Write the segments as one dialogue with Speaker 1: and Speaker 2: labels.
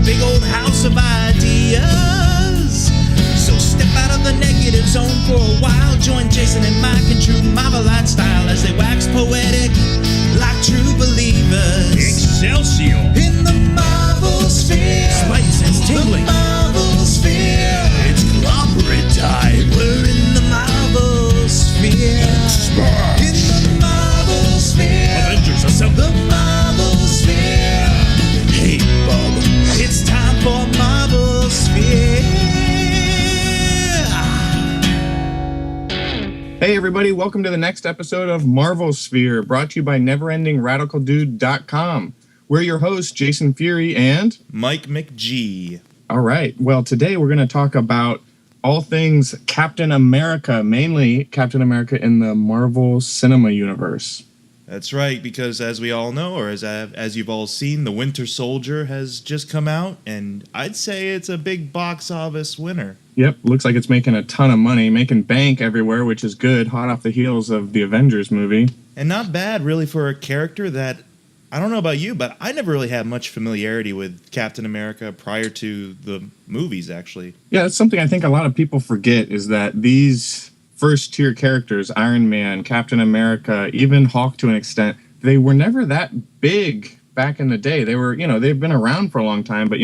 Speaker 1: big old house of ideas. So step out of the negative zone for a while. Join Jason and Mike in true Marvelite style as they wax poetic like true believers.
Speaker 2: Excelsior!
Speaker 1: In the Marvelsphere.
Speaker 2: Spidey sense tingling.
Speaker 1: The Marvelsphere.
Speaker 2: It's clobberin' time.
Speaker 1: We're in the Marvelsphere. In the Marvelsphere.
Speaker 2: Avengers assemble.
Speaker 1: The Marvelsphere.
Speaker 2: Hey, Bob.
Speaker 1: It's time for Marvelsphere.
Speaker 3: Hey everybody, welcome to the next episode of MARVELSPHERE, brought to you by NeverEndingRadicalDude.com. We're your hosts, Jason Furie and
Speaker 4: Mike McG.
Speaker 3: All right, well today we're going to talk about all things Captain America, mainly Captain America in the Marvel Cinema Universe.
Speaker 4: That's right, because as we all know, or as you've all seen, The Winter Soldier has just come out, and I'd say it's a big box office winner.
Speaker 3: Yep, looks like it's making a ton of money, making bank everywhere, which is good, hot off the heels of the Avengers movie.
Speaker 4: And not bad, really, for a character that, I don't know about you, but I never really had much familiarity with Captain America prior to the movies, actually.
Speaker 3: Yeah, that's something I think a lot of people forget, is that these first-tier characters, Iron Man, Captain America, even Hulk to an extent, they were never that big back in the day. They were, they've been around for a long time, but,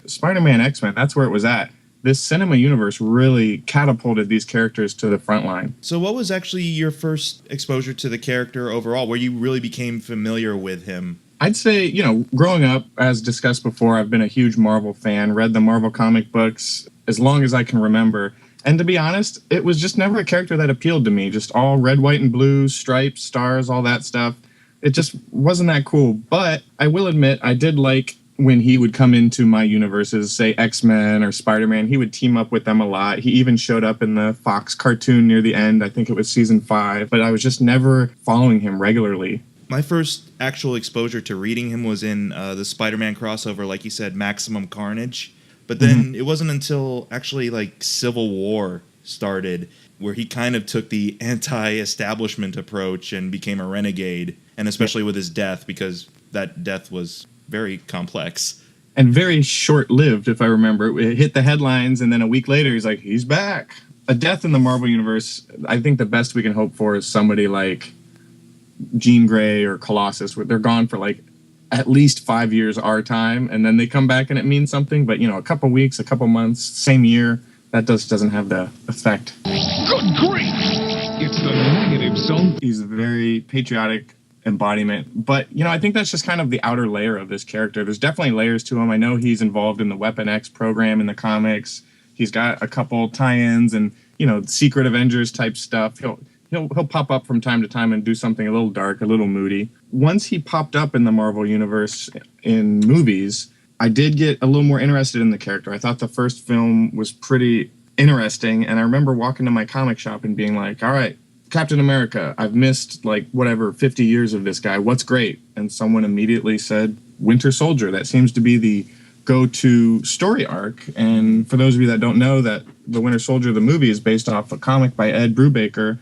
Speaker 3: Spider-Man, X-Men, that's where it was at. This cinema universe really catapulted these characters to the front line.
Speaker 4: So what was actually your first exposure to the character overall, where you really became familiar with him?
Speaker 3: I'd say, growing up, as discussed before, I've been a huge Marvel fan, read the Marvel comic books as long as I can remember. And to be honest, it was just never a character that appealed to me. Just all red, white, and blue, stripes, stars, all that stuff. It just wasn't that cool. But I will admit, I did like when he would come into my universes, say X-Men or Spider-Man. He would team up with them a lot. He even showed up in the Fox cartoon near the end. I think it was season 5. But I was just never following him regularly.
Speaker 4: My first actual exposure to reading him was in the Spider-Man crossover, like you said, Maximum Carnage. But then it wasn't until actually like Civil War started where he kind of took the anti-establishment approach and became a renegade, and especially with his death, because that death was very complex.
Speaker 3: And very short-lived, if I remember. It hit the headlines, and then a week later, he's like, he's back. A death in the Marvel Universe, I think the best we can hope for is somebody like Jean Grey or Colossus, where they're gone for like at least 5 years our time, and then they come back and it means something. But, a couple weeks, a couple months, same year, that doesn't have the effect.
Speaker 2: Good grief! It's the negative zone.
Speaker 3: He's a very patriotic embodiment. But, I think that's just kind of the outer layer of this character. There's definitely layers to him. I know he's involved in the Weapon X program in the comics. He's got a couple tie-ins and, Secret Avengers type stuff. He'll pop up from time to time and do something a little dark, a little moody. Once he popped up in the Marvel Universe in movies, I did get a little more interested in the character. I thought the first film was pretty interesting, and I remember walking to my comic shop and being like, all right, Captain America, I've missed 50 years of this guy. What's great? And someone immediately said Winter Soldier. That seems to be the go-to story arc. And for those of you that don't know, that the Winter Soldier, the movie, is based off a comic by Ed Brubaker.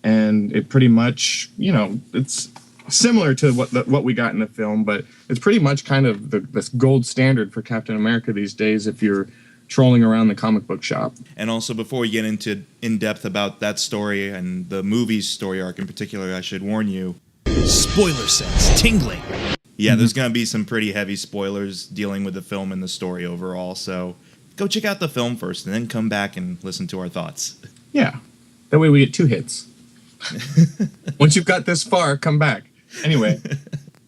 Speaker 3: And it pretty much, it's similar to what we got in the film, but it's pretty much kind of this gold standard for Captain America these days if you're trolling around the comic book shop.
Speaker 4: And also, before we get into in-depth about that story and the movie's story arc in particular, I should warn you.
Speaker 2: Spoiler sense tingling.
Speaker 4: Yeah, there's going to be some pretty heavy spoilers dealing with the film and the story overall, so go check out the film first and then come back and listen to our thoughts.
Speaker 3: Yeah, that way we get 2 hits. Once you've got this far, come back. Anyway,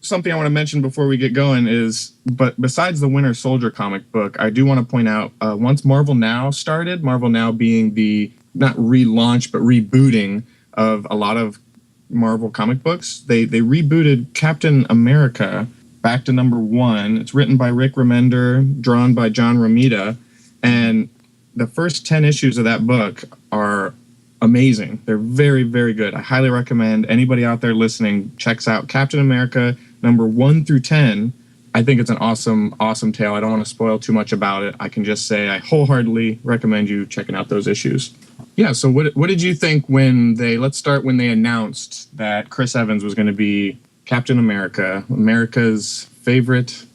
Speaker 3: something I want to mention before we get going is, but besides the Winter Soldier comic book, I do want to point out, once Marvel Now started, Marvel Now being the, not relaunch, but rebooting of a lot of Marvel comic books, they rebooted Captain America back to #1. It's written by Rick Remender, drawn by John Romita, and the first 10 issues of that book are amazing. They're very, very good. I highly recommend anybody out there listening checks out Captain America #1 through 10. I think it's an awesome, awesome tale. I don't want to spoil too much about it. I can just say I wholeheartedly recommend you checking out those issues. Yeah, so what did you think when they announced that Chris Evans was going to be Captain America, America's favorite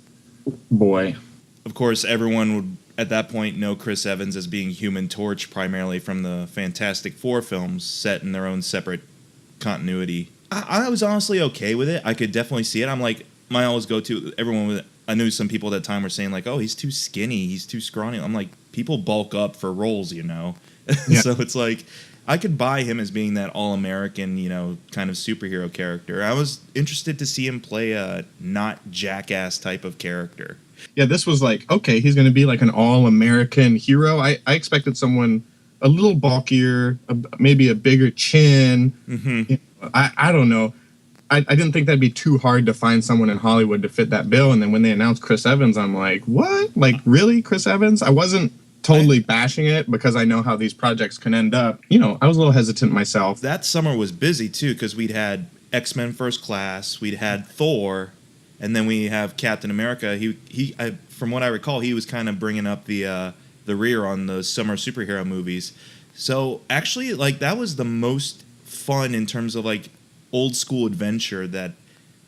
Speaker 3: boy?
Speaker 4: of course, everyone would at that point know Chris Evans as being Human Torch primarily from the Fantastic Four films set in their own separate continuity. I was honestly okay with it. I could definitely see it. I'm like, my always go-to, I knew some people at that time were saying like, oh, he's too skinny, he's too scrawny. I'm like, people bulk up for roles, you know? Yeah. So it's like, I could buy him as being that all-American, you know, kind of superhero character. I was interested to see him play a not jackass type of character.
Speaker 3: Yeah, this was like, okay, he's going to be like an all-American hero. I expected someone a little bulkier, maybe a bigger chin. Mm-hmm. You know, I don't know. I didn't think that'd be too hard to find someone in Hollywood to fit that bill. And then when they announced Chris Evans, I'm like, what? Like, really, Chris Evans? I wasn't totally bashing it because I know how these projects can end up. You know, I was a little hesitant myself.
Speaker 4: That summer was busy, too, because we'd had X-Men First Class, we'd had Thor, and then we have Captain America. From what I recall, he was kind of bringing up the rear on the summer superhero movies. So actually, like, that was the most fun in terms of like old school adventure that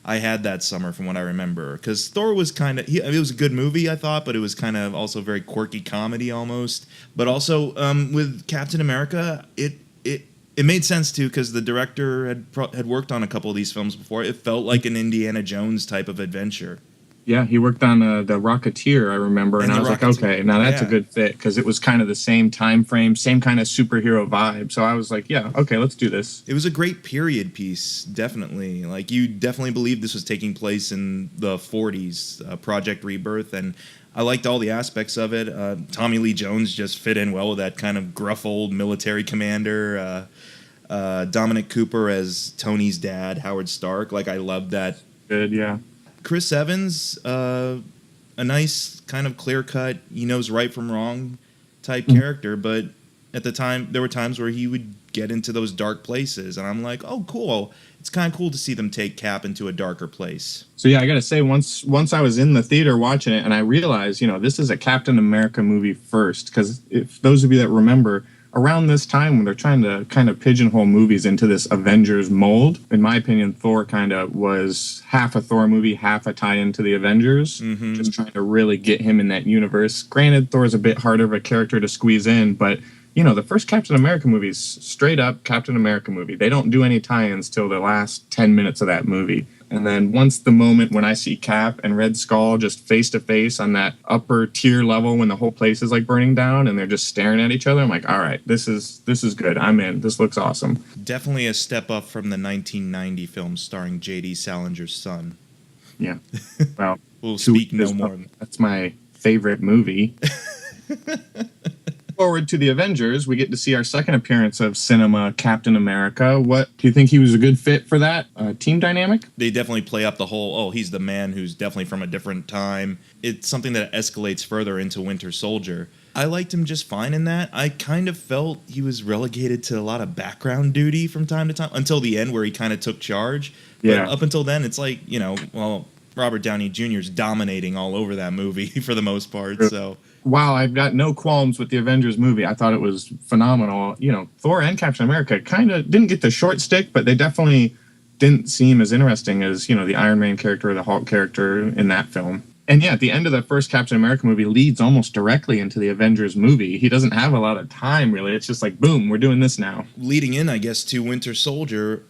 Speaker 4: I had that summer, from what I remember. Because Thor was kind of, it was a good movie, I thought, but it was kind of also very quirky comedy almost. But also with Captain America, it made sense too, because the director had worked on a couple of these films before. It felt like an Indiana Jones type of adventure.
Speaker 3: Yeah, he worked on the Rocketeer, I remember, and I was like, okay, now that's a good fit, because it was kind of the same time frame, same kind of superhero vibe. So I was like, yeah, okay, let's do this.
Speaker 4: It was a great period piece, definitely. Like, you definitely believe this was taking place in the 40s, Project Rebirth, and I liked all the aspects of it. Tommy Lee Jones just fit in well with that kind of gruff old military commander. Dominic Cooper as Tony's dad, Howard Stark. Like, I loved that.
Speaker 3: Good, yeah.
Speaker 4: Chris Evans, a nice kind of clear-cut, he knows right from wrong type character, but at the time, there were times where he would get into those dark places, and I'm like, oh, cool. It's kind of cool to see them take Cap into a darker place.
Speaker 3: So yeah, I gotta say, once I was in the theater watching it, and I realized, you know, this is a Captain America movie first, because if those of you that remember, around this time when they're trying to kind of pigeonhole movies into this Avengers mold, in my opinion, Thor kind of was half a Thor movie, half a tie-in to the Avengers, just trying to really get him in that universe. Granted, Thor's a bit harder of a character to squeeze in, but, you know, the first Captain America movie is straight up Captain America movie. They don't do any tie-ins till the last 10 minutes of that movie. And then once the moment when I see Cap and Red Skull just face to face on that upper tier level when the whole place is like burning down and they're just staring at each other, I'm like, all right, this is good. I'm in. This looks awesome.
Speaker 4: Definitely a step up from the 1990 film starring J.D. Salinger's son.
Speaker 3: Yeah. Well,
Speaker 4: we'll speak no more.
Speaker 3: That's my favorite movie. Forward to the Avengers, we get to see our second appearance of cinema Captain America. What do you think he was a good fit for that team dynamic?
Speaker 4: They definitely play up the whole, he's the man who's definitely from a different time. It's something that escalates further into Winter Soldier. I liked him just fine in that. I kind of felt he was relegated to a lot of background duty from time to time until the end where he kind of took charge.
Speaker 3: Yeah.
Speaker 4: But up until then, it's like, you know, well, Robert Downey Jr. is dominating all over that movie for the most part, so...
Speaker 3: Wow, I've got no qualms with the Avengers movie. I thought it was phenomenal. You know, Thor and Captain America kind of didn't get the short stick, but they definitely didn't seem as interesting as, you know, the Iron Man character or the Hulk character in that film. And yeah, at the end of the first Captain America movie leads almost directly into the Avengers movie. He doesn't have a lot of time, really. It's just like, boom, we're doing this now.
Speaker 4: Leading in, I guess, to Winter Soldier,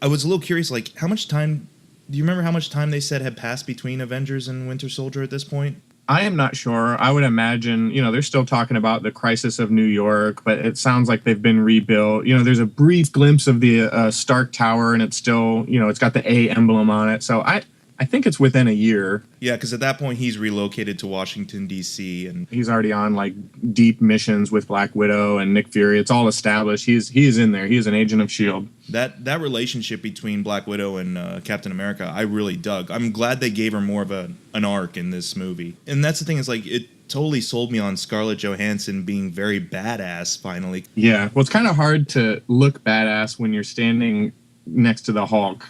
Speaker 4: I was a little curious, like, how much time... Do you remember how much time they said had passed between Avengers and Winter Soldier at this point?
Speaker 3: I am not sure. I would imagine, you know, they're still talking about the crisis of New York, but it sounds like they've been rebuilt. You know, there's a brief glimpse of the Stark Tower, and it's still, you know, it's got the A emblem on it. So I think it's within a year.
Speaker 4: Yeah, because at that point he's relocated to Washington, D.C. and
Speaker 3: he's already on like deep missions with Black Widow and Nick Fury. It's all established. He is in there. He is an agent of S.H.I.E.L.D.
Speaker 4: That relationship between Black Widow and Captain America, I really dug. I'm glad they gave her more of an arc in this movie. And that's the thing, is like it totally sold me on Scarlett Johansson being very badass finally.
Speaker 3: Yeah, well, it's kind of hard to look badass when you're standing next to the Hulk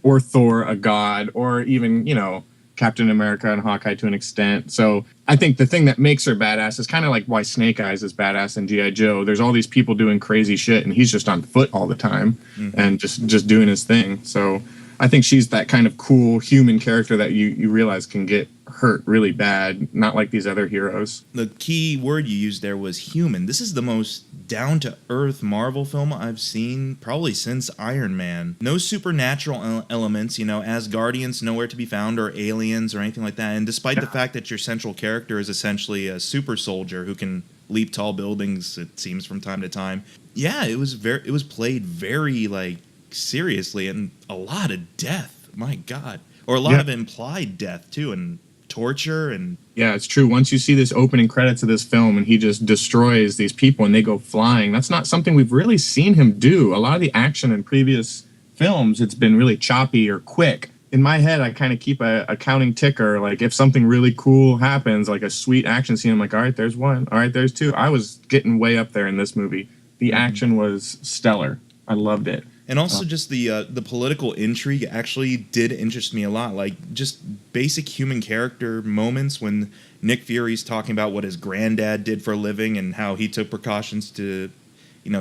Speaker 3: or Thor, a god, or even, you know, Captain America and Hawkeye to an extent. So I think the thing that makes her badass is kind of like why Snake Eyes is badass in G.I. Joe. There's all these people doing crazy shit, and he's just on foot all the time and just doing his thing. So I think she's that kind of cool human character that you realize can get hurt really bad, not like these other heroes.
Speaker 4: The key word you used there was human. This is the most down-to-earth Marvel film I've seen probably since Iron Man. No supernatural elements, Asgardians nowhere to be found, or aliens or anything like that. And despite the fact that your central character is essentially a super soldier who can leap tall buildings, it seems, from time to time. Yeah, it was played very, like, seriously, and a lot of death. My God. Or a lot of implied death, too, and torture. And
Speaker 3: yeah, it's true. Once you see this opening credits of this film and he just destroys these people and they go flying, that's not something we've really seen him do. A lot of the action in previous films, it's been really choppy or quick. In my head, I kind of keep a counting ticker. Like, if something really cool happens, like a sweet action scene, I'm like, all right, there's one. All right, there's two. I was getting way up there in this movie. The action was stellar. I loved it.
Speaker 4: And also just the political intrigue actually did interest me a lot. Like, just basic human character moments when Nick Fury's talking about what his granddad did for a living and how he took precautions to,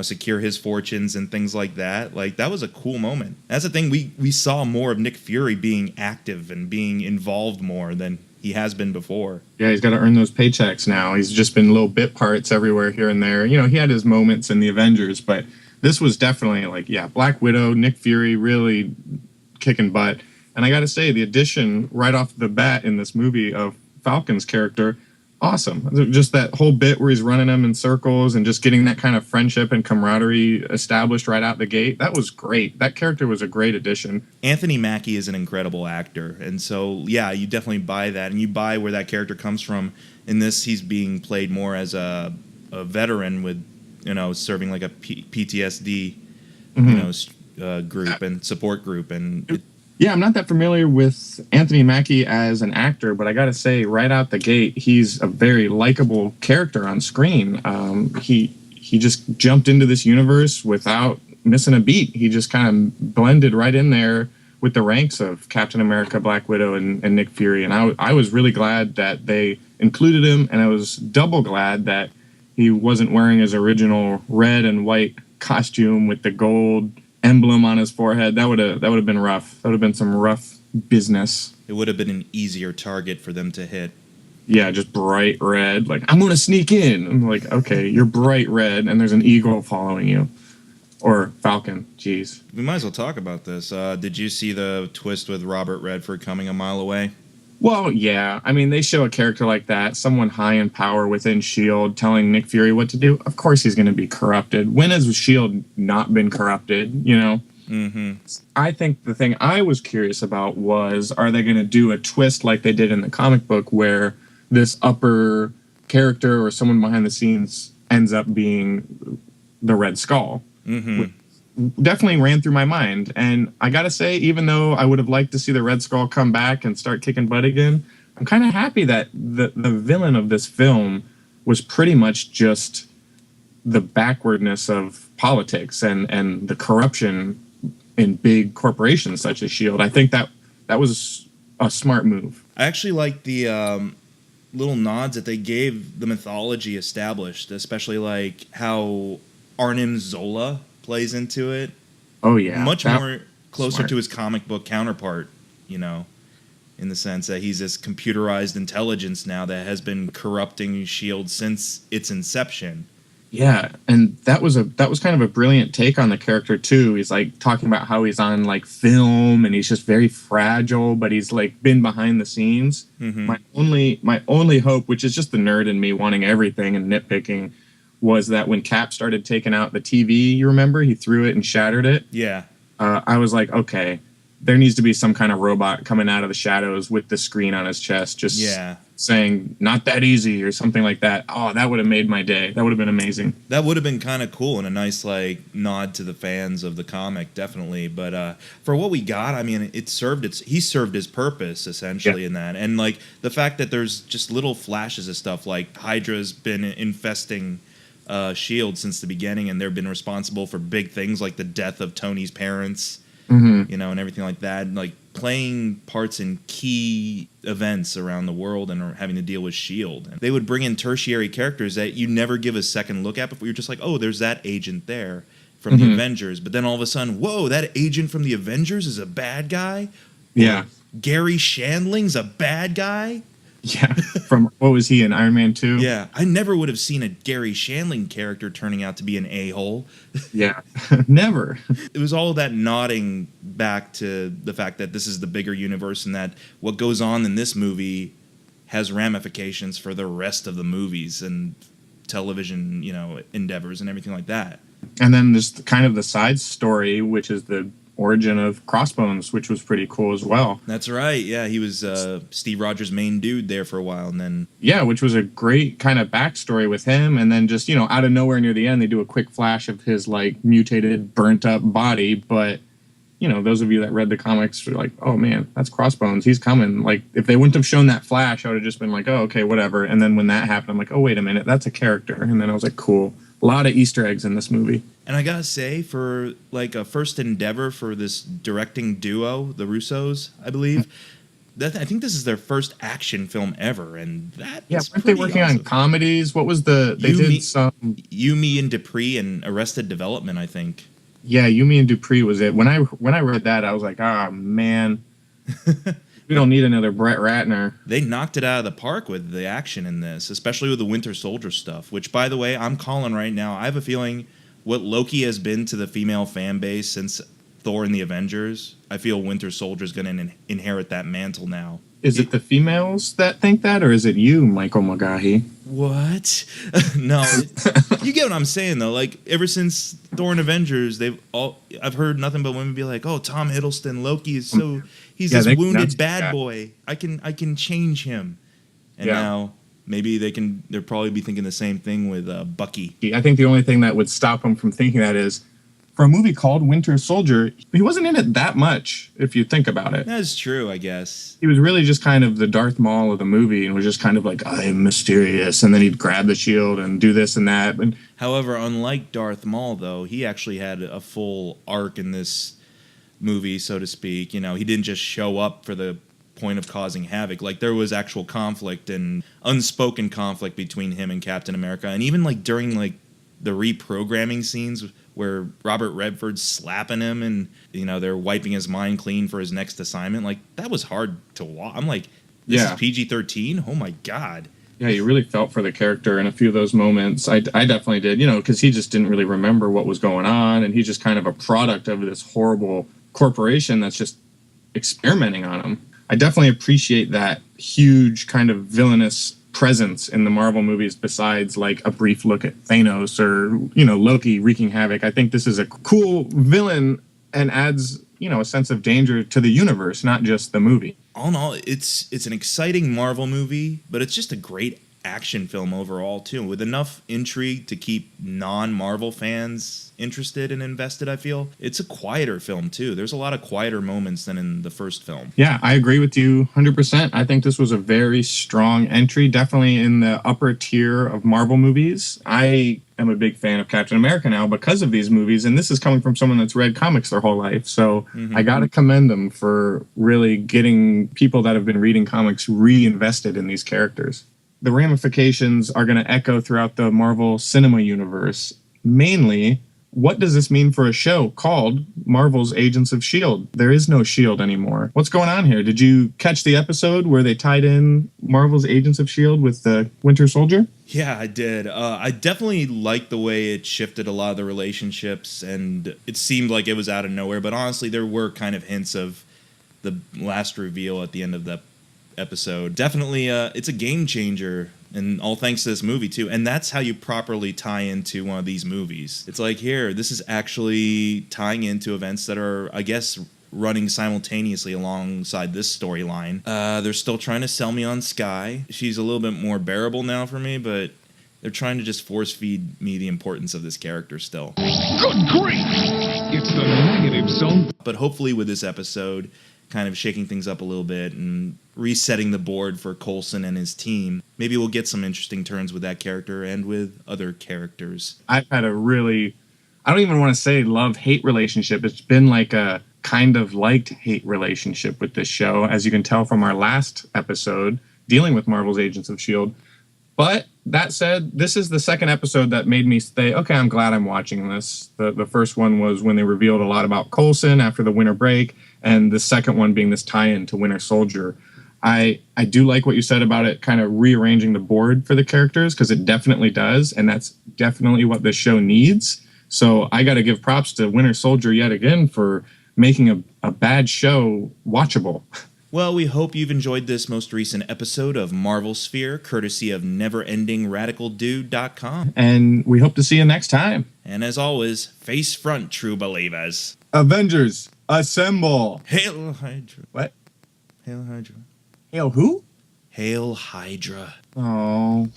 Speaker 4: secure his fortunes and things like that. Like, that was a cool moment. That's the thing. We saw more of Nick Fury being active and being involved more than he has been before.
Speaker 3: Yeah, he's got to earn those paychecks now. He's just been little bit parts everywhere here and there. He had his moments in the Avengers, but this was definitely Black Widow, Nick Fury really kicking butt. And I got to say, the addition right off the bat in this movie of Falcon's character, awesome. Just that whole bit where he's running them in circles and just getting that kind of friendship and camaraderie established right out the gate. That was great. That character was a great addition.
Speaker 4: Anthony Mackie is an incredible actor. And so, yeah, you definitely buy that. And you buy where that character comes from. In this, he's being played more as a veteran with, serving like a PTSD, group and support group. And
Speaker 3: yeah, I'm not that familiar with Anthony Mackie as an actor, but I got to say, right out the gate, he's a very likable character on screen. He just jumped into this universe without missing a beat. He just kind of blended right in there with the ranks of Captain America, Black Widow, and Nick Fury. And I was really glad that they included him, and I was double glad that he wasn't wearing his original red and white costume with the gold emblem on his forehead. That would have been rough. That would have been some rough business.
Speaker 4: It would have been an easier target for them to hit.
Speaker 3: Yeah, just bright red. Like, I'm going to sneak in. I'm like, okay, you're bright red, and there's an eagle following you. Or Falcon. Jeez.
Speaker 4: We might as well talk about this. Did you see the twist with Robert Redford coming a mile away?
Speaker 3: Well, yeah. I mean, they show a character like that, someone high in power within S.H.I.E.L.D., telling Nick Fury what to do. Of course he's going to be corrupted. When has S.H.I.E.L.D. not been corrupted,
Speaker 4: Mm-hmm.
Speaker 3: I think the thing I was curious about was, are they going to do a twist like they did in the comic book where this upper character or someone behind the scenes ends up being the Red Skull?
Speaker 4: Mm-hmm.
Speaker 3: Definitely ran through my mind. And I gotta say, even though I would have liked to see the Red Skull come back and start kicking butt again, I'm kind of happy that the villain of this film was pretty much just the backwardness of politics and the corruption in big corporations such as S.H.I.E.L.D. I think that was a smart move.
Speaker 4: I actually like the little nods that they gave the mythology established, especially like how Arnim Zola plays into it.
Speaker 3: Oh, yeah.
Speaker 4: Much more closer
Speaker 3: smart
Speaker 4: to his comic book counterpart, in the sense that he's this computerized intelligence now that has been corrupting S.H.I.E.L.D. since its inception.
Speaker 3: Yeah, and that was kind of a brilliant take on the character too. He's like talking about how he's on like film and he's just very fragile, but he's like been behind the scenes.
Speaker 4: Mm-hmm.
Speaker 3: My only hope, which is just the nerd in me wanting everything and nitpicking, was that when Cap started taking out the TV, you remember, he threw it and shattered it.
Speaker 4: Yeah.
Speaker 3: I was like, okay, there needs to be some kind of robot coming out of the shadows with the screen on his chest, just saying, not that easy or something like that. Oh, that would have made my day. That would have been amazing.
Speaker 4: That would have been kind of cool and a nice like nod to the fans of the comic, definitely. But for what we got, I mean, he served his purpose essentially in that. And like the fact that there's just little flashes of stuff like Hydra's been infesting S.H.I.E.L.D. since the beginning, and they've been responsible for big things like the death of Tony's parents, and everything like that, and like playing parts in key events around the world and having to deal with S.H.I.E.L.D. And they would bring in tertiary characters that you never give a second look at before. You're just like, oh, there's that agent there from the Avengers, but then all of a sudden, whoa, that agent from the Avengers is a bad guy?
Speaker 3: Yeah.
Speaker 4: Gary Shandling's a bad guy?
Speaker 3: Yeah, from what was he in Iron Man 2?
Speaker 4: Yeah, I never would have seen a Gary Shandling character turning out to be an a-hole.
Speaker 3: Yeah, never.
Speaker 4: It was all that nodding back to the fact that this is the bigger universe and that what goes on in this movie has ramifications for the rest of the movies and television, endeavors and everything like that.
Speaker 3: And then there's kind of the side story, which is the origin of Crossbones, which was pretty cool as well.
Speaker 4: That's right. Yeah, he was Steve Rogers' main dude there for a while, and then
Speaker 3: Yeah, which was a great kind of backstory with him. And then just, out of nowhere near the end, they do a quick flash of his like mutated, burnt up body. But, those of you that read the comics are like, oh man, that's Crossbones. He's coming. Like, if they wouldn't have shown that flash, I would have just been like, oh, okay, whatever. And then when that happened, I'm like, oh, wait a minute, that's a character. And then I was like, cool. A lot of Easter eggs in this movie.
Speaker 4: And I gotta say, for like a first endeavor for this directing duo, the Russos, I believe, I think this is their first action film ever, and that is
Speaker 3: weren't they
Speaker 4: pretty
Speaker 3: working
Speaker 4: awesome.
Speaker 3: on comedies? What was they did some...
Speaker 4: You, Me, and Dupree and Arrested Development, I think.
Speaker 3: Yeah, You, Me, and Dupree was it. When I read that, I was like, oh, man. We don't need another Brett Ratner.
Speaker 4: They knocked it out of the park with the action in this, especially with the Winter Soldier stuff, which, by the way, I'm calling right now. I have a feeling what Loki has been to the female fan base since Thor and the Avengers, I feel Winter Soldier's going to inherit that mantle now.
Speaker 3: Is it the females that think that, or is it you, Michael McGahee?
Speaker 4: What? No, you get what I'm saying though. Like ever since Thor and Avengers, I've heard nothing but women be like, "Oh, Tom Hiddleston, Loki is so he's this wounded bad boy. I can change him." And now maybe they'll probably be thinking the same thing with Bucky.
Speaker 3: I think the only thing that would stop them from thinking that is, for a movie called Winter Soldier, he wasn't in it that much, if you think about it.
Speaker 4: That's true, I guess.
Speaker 3: He was really just kind of the Darth Maul of the movie and was just kind of like, I am mysterious. And then he'd grab the shield and do this and that. And
Speaker 4: however, unlike Darth Maul, though, he actually had a full arc in this movie, so to speak. He didn't just show up for the point of causing havoc. Like, there was actual conflict and unspoken conflict between him and Captain America. And even, like, during, like, the reprogramming scenes where Robert Redford's slapping him and, they're wiping his mind clean for his next assignment. Like, that was hard to watch. I'm like, this is PG-13? Oh, my God.
Speaker 3: Yeah, you really felt for the character in a few of those moments. I definitely did, because he just didn't really remember what was going on. And he's just kind of a product of this horrible corporation that's just experimenting on him. I definitely appreciate that huge kind of villainous presence in the Marvel movies besides like a brief look at Thanos or, Loki wreaking havoc. I think this is a cool villain and adds, a sense of danger to the universe, not just the movie.
Speaker 4: All in all, it's an exciting Marvel movie, but it's just a great action film overall, too, with enough intrigue to keep non-Marvel fans interested and invested, I feel. It's a quieter film, too. There's a lot of quieter moments than in the first film.
Speaker 3: Yeah, I agree with you 100%. I think this was a very strong entry, definitely in the upper tier of Marvel movies. I am a big fan of Captain America now because of these movies, and this is coming from someone that's read comics their whole life. So I got to commend them for really getting people that have been reading comics reinvested in these characters. The ramifications are going to echo throughout the Marvel cinema universe. Mainly, what does this mean for a show called Marvel's Agents of S.H.I.E.L.D.? There is no S.H.I.E.L.D. anymore. What's going on here? Did you catch the episode where they tied in Marvel's Agents of S.H.I.E.L.D. with the Winter Soldier?
Speaker 4: Yeah, I did. I definitely liked the way it shifted a lot of the relationships, and it seemed like it was out of nowhere. But honestly, there were kind of hints of the last reveal at the end of the episode. Definitely, it's a game changer, and all thanks to this movie too. And that's how you properly tie into one of these movies. It's like, here, this is actually tying into events that are, I guess, running simultaneously alongside this storyline. They're still trying to sell me on Skye. She's a little bit more bearable now for me, but they're trying to just force feed me the importance of this character still.
Speaker 2: Good grief! It's the negative zone.
Speaker 4: But hopefully with this episode, kind of shaking things up a little bit and resetting the board for Coulson and his team, maybe we'll get some interesting turns with that character and with other characters.
Speaker 3: I've had a really, I don't even want to say love-hate relationship. It's been like a kind of liked-hate relationship with this show, as you can tell from our last episode dealing with Marvel's Agents of S.H.I.E.L.D. But that said, this is the second episode that made me say, okay, I'm glad I'm watching this. The first one was when they revealed a lot about Coulson after the winter break, and the second one being this tie-in to Winter Soldier. I do like what you said about it kind of rearranging the board for the characters, because it definitely does, and that's definitely what this show needs. So I got to give props to Winter Soldier yet again for making a bad show watchable.
Speaker 4: Well, we hope you've enjoyed this most recent episode of MARVELSPHERE, courtesy of NeverEndingRadicalDude.com.
Speaker 3: And we hope to see you next time.
Speaker 4: And as always, face front, true believers.
Speaker 3: Avengers, assemble.
Speaker 4: Hail Hydra.
Speaker 3: What?
Speaker 4: Hail Hydra.
Speaker 3: Hail who?
Speaker 4: Hail Hydra.
Speaker 3: Oh.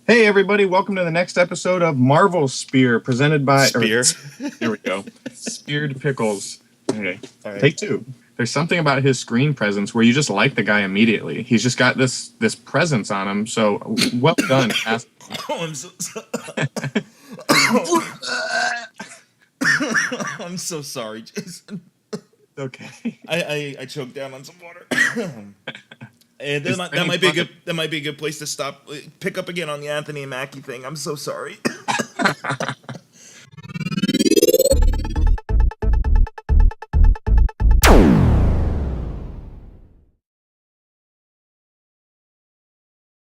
Speaker 3: Hey everybody, welcome to the next episode of MARVELSPHERE, presented by...
Speaker 4: Spear.
Speaker 3: Here we go. Speared Pickles. Okay,
Speaker 4: All right.
Speaker 3: take two. There's something about his screen presence where you just like the guy immediately. He's just got this presence on him, so well done.
Speaker 4: Oh, I'm so sorry. I'm so sorry, Jason.
Speaker 3: Okay.
Speaker 4: I choked down on some water. And that might be a good place to stop. Pick up again on the Anthony Mackie thing. I'm so sorry.